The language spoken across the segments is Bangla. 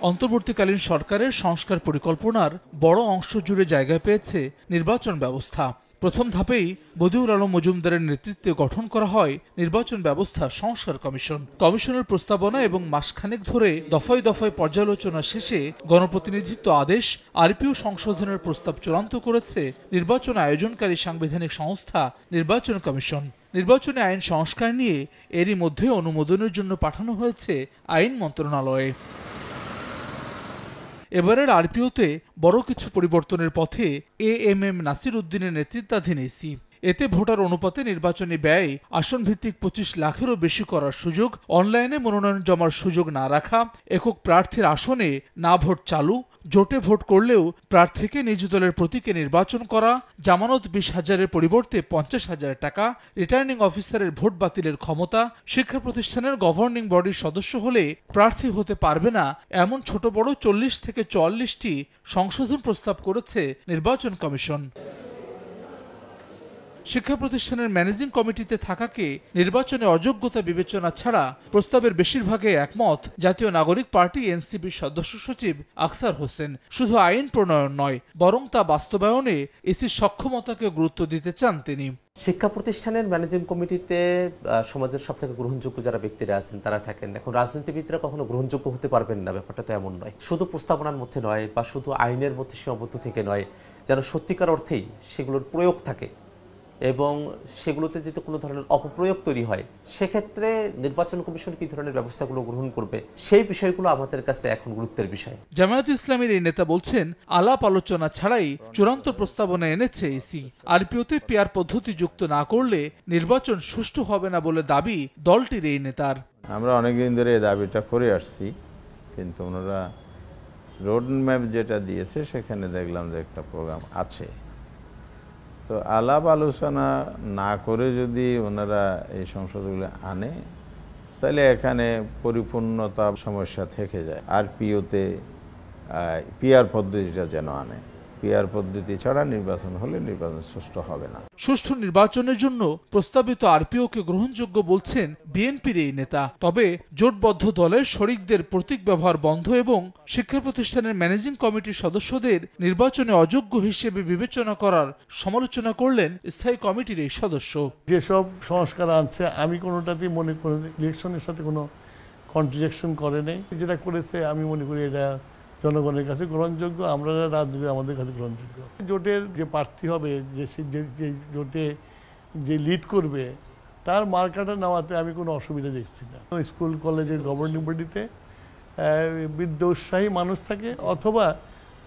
অন্তর্বর্তীকালীন সরকারের সংস্কার পরিকল্পনার বড় অংশ জুড়ে জায়গা পেয়েছে নির্বাচন ব্যবস্থা। প্রথম ধাপেই বদিউল আলম মজুমদারের নেতৃত্বে গঠন করা হয় নির্বাচন ব্যবস্থা সংস্কার কমিশন। কমিশনের প্রস্তাবনা এবং মাসখানেক ধরে দফায় দফায় পর্যালোচনা শেষে গণপ্রতিনিধিত্ব আদেশ আরপিও সংশোধনের প্রস্তাব চূড়ান্ত করেছে নির্বাচন আয়োজনকারী সাংবিধানিক সংস্থা নির্বাচন কমিশন। নির্বাচনী আইন সংস্কার নিয়ে এরই মধ্যে অনুমোদনের জন্য পাঠানো হয়েছে আইন মন্ত্রণালয়ে। এবারের আরপিওতে বড় কিছু পরিবর্তনের পথে এএমএম নাসির উদ্দিনের নেতৃত্বাধীন ইসি। এতে ভোটার অনুপাতে নির্বাচনী ব্যয় আসন ভিত্তিক 25 লাখেরও বেশি করার সুযোগ, অনলাইনে মনোনয়ন জমার সুযোগ না রাখা, একক প্রার্থীর আসনে না ভোট চালু, জোটে ভোট করলেও প্রার্থীকে নিজ দলের প্রতীকে নির্বাচন করা, জামানত 20,000-এর পরিবর্তে 50,000 টাকা, রিটার্নিং অফিসারের ভোট বাতিলের ক্ষমতা, শিক্ষা প্রতিষ্ঠানের গভর্নিং বডির সদস্য হলে প্রার্থী হতে পারবে না এমন ছোট বড় 40 থেকে 44টি সংশোধন প্রস্তাব করেছে নির্বাচন কমিশন। শিক্ষা প্রতিষ্ঠানের ম্যানেজিং কমিটিতে থাকাকে নির্বাচনে অযোগ্যতা বিবেচনা ছাড়া প্রস্তাবের বেশিরভাগে একমত জাতীয় নাগরিক পার্টি এনসিপির সদস্য সচিব আখতার হোসেন। শুধু আইন প্রণয়ন নয়, বরং তা বাস্তবায়নে ইসির সক্ষমতাকে গুরুত্ব দিতে চান তিনি। শিক্ষা প্রতিষ্ঠানের ম্যানেজিং কমিটিতে সমাজের সবথেকে গ্রহণযোগ্য যারা ব্যক্তিরা আছেন তারা থাকেন। এখন রাজনীতিবিদরা কখনো গ্রহণযোগ্য হতে পারবেন না, ব্যাপারটা তো এমন নয়। শুধু প্রস্তাবনার মধ্যে নয় বা শুধু আইনের মধ্যে সীমাবদ্ধ থেকে নয়, যেন সত্যিকার অর্থেই সেগুলোর প্রয়োগ থাকে এবং সেগুলোতে যদি কোনো ধরনের অপপ্রয়োগ তৈরি হয় সেক্ষেত্রে নির্বাচন কমিশন কি ধরনের ব্যবস্থাগুলো গ্রহণ করবে সেই বিষয়গুলো আমাদের কাছে এখন গুরুত্বের বিষয়। জামায়াত ইসলামীর এই নেতা বলছেন, আলাপ আলোচনা ছাড়াই চূড়ান্ত প্রস্তাবনা এনেছে ইসি। আরপিওতে পিআর পদ্ধতি যুক্ত না করলে নির্বাচন সুষ্ঠু হবে না বলে দাবি দলটির এই নেতার। আমরা অনেকদিন ধরে এই দাবিটা করে আসছি, কিন্তু ওনারা রোড ম্যাপ যেটা দিয়েছে সেখানে দেখলাম যে একটা প্রোগ্রাম আছে। তো আলাপ আলোচনা না করে যদি ওনারা এই সংসদগুলো আনে তাহলে এখানে পরিপূর্ণতা সমস্যা থেকে যায়। আর পিআর পদ্ধতিটা যেন আনে, পিআর পদ্ধতি ছাড়া নির্বাচন হলে নির্বাচন সুষ্ঠু হবে না। সুষ্ঠু নির্বাচনের জন্য প্রস্তাবিত আরপিওকে গ্রহণযোগ্য বলছেন বিএনপির এই নেতা। তবে জোটবদ্ধ দলের শরিকদের প্রতীক ব্যবহার বন্ধ এবং শিক্ষা প্রতিষ্ঠানের ম্যানেজিং কমিটির সদস্যদের নির্বাচনে অযোগ্য হিসেবে বিবেচনা করার সমালোচনা করলেন স্থায়ী কমিটির এই সদস্য। যেসব সংস্কার আনছে আমি কোনোটাতেই মনে করি ইলেকশনের সাথে কোনো কন্ট্রাডিকশন করে নেই। যেটা করেছে আমি মনে করি এটা জনগণের কাছে গ্রহণযোগ্য, আমরা রাজনীতি আমাদের কাছে গ্রহণযোগ্য। জোটের যে প্রার্থী হবে, যে জোটে যে লিড করবে তার মার্কাটা নেওয়াতে আমি কোনো অসুবিধা দেখছি না। স্কুল কলেজের গভর্নিং বডিতে বৃদ্ধ উৎসাহী মানুষ থাকে অথবা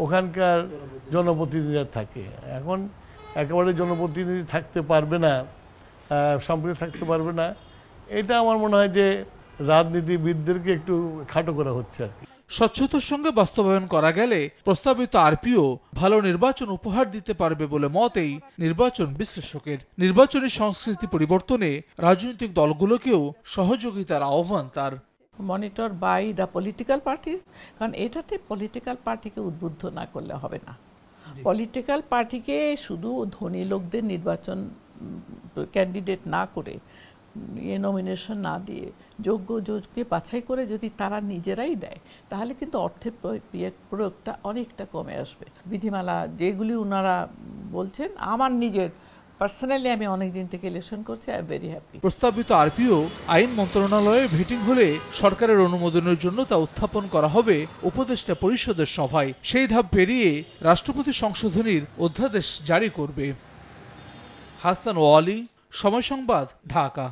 ওখানকার জনপ্রতিনিধিরা থাকে। এখন একেবারে জনপ্রতিনিধি থাকতে পারবে না, সম্পর্কে থাকতে পারবে না, এটা আমার মনে হয় যে রাজনীতিবিদদেরকে একটু খাটো করা হচ্ছে আর কি। স্বচ্ছতার সঙ্গে বাস্তবায়ন করা গেলে প্রস্তাবিত আরপিও ভালো নির্বাচন উপহার দিতে পারবে বলে মত এই নির্বাচন বিশ্লেষকের। নির্বাচনী সংস্কৃতি পরিবর্তনে রাজনৈতিক দলগুলোকেও সহযোগিতার আহ্বান তার। Monitor by the political parties, কারণ এটাতে পলিটিক্যাল পার্টিকে উদ্বুদ্ধ না করলে হবে না। পলিটিক্যাল পার্টিকে শুধু ধনী লোকদের নির্বাচন ক্যান্ডিডেট না করে, নমিনেশন না দিয়ে যোগ্যকে বাছাই করে যদি তারা নিজেরাই দেয় তাহলে কিন্তু অর্থের প্রয়োগটা অনেকটা কমে আসবে। বিধিমালা যেগুলি ওনারা বলছেন, আমার নিজের পার্সোনালি আমি অনেকদিন থেকে ইলেকশন করছি, আই এম ভেরি হ্যাপি। প্রস্তাবিত আরপিও আইন মন্ত্রণালয়ে ভেটিং হলে সরকারের অনুমোদনের জন্য তা উত্থাপন করা হবে উপদেষ্টা পরিষদের সভায়। সেই ধাপ পেরিয়ে রাষ্ট্রপতি সংশোধনীর অধ্যাদেশ জারি করবে। হাসান ওয়ালি, সময় সংবাদ, ঢাকা।